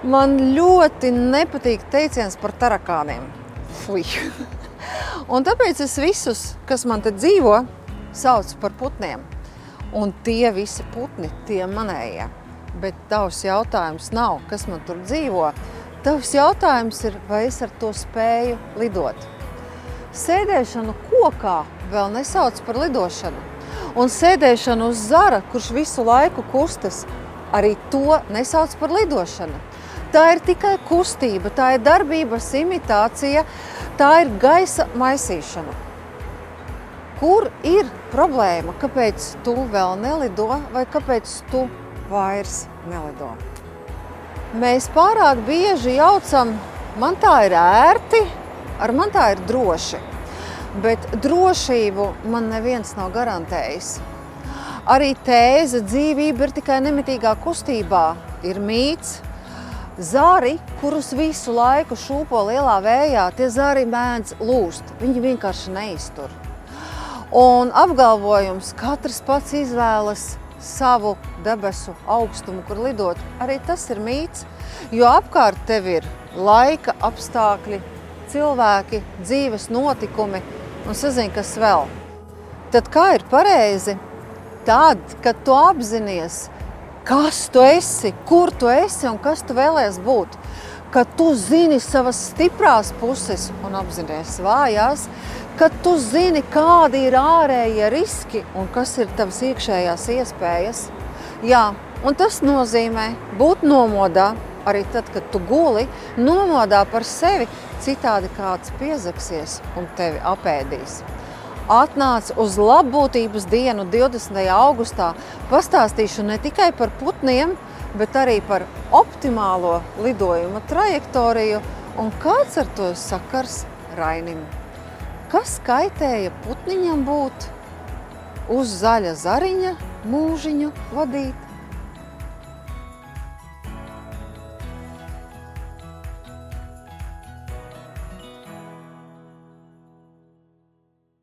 Man ļoti nepatīk teiciens par tarakāniem. Fui. Un tāpēc es visus, kas man te dzīvo, saucu par putniem. Un tie visi putni, tie manējie. Bet tavs jautājums nav, kas man tur dzīvo. Tavs jautājums ir, vai es ar to spēju lidot. Sēdēšanu kokā vēl nesauc par lidošanu. Un sēdēšanu uz zara, kurš visu laiku kustas, arī to nesauc par lidošanu. Tā ir tikai kustība, tā ir darbības imitācija, tā ir gaisa maisīšana. Kur ir problēma? Kāpēc tu vēl nelido vai kāpēc tu vairs nelido? Mēs pārāk bieži jaucam, man tā ir ērti, ar man tā ir droši. Bet drošību man neviens nav garantējis. Arī tēze dzīvība ir tikai nemitīgā kustībā, ir mīts. Zari, kurus visu laiku šūpo lielā vējā, tie zari mēdz lūst. Viņi vienkārši neiztur. Un apgalvojums, katrs pats izvēlas savu debesu augstumu, kur lidot, arī tas ir mīts, jo apkārt tev ir laika apstākļi, cilvēki, dzīves notikumi un sazini, kas vēl. Tad kā ir pareizi? Tad, kad tu apzinies, kas tu esi, kur tu esi un kas tu vēlies būt, kad tu zini savas stiprās puses un apzinies vājās, kad tu zini, kādi ir ārējie riski un kas ir tavas iekšējās iespējas. Jā, un tas nozīmē būt nomodā, arī tad, kad tu guli, nomodā par sevi, citādi kāds piezaksies un tevi apēdīs. Atnāc uz Labbūtības dienu 20. augustā, pastāstīšu ne tikai par putniem, bet arī par optimālo lidojuma trajektoriju un kāds ar to sakars Rainim. Kas kaitēja putniņam būt uz zaļa zariņa mūžiņu vadīt?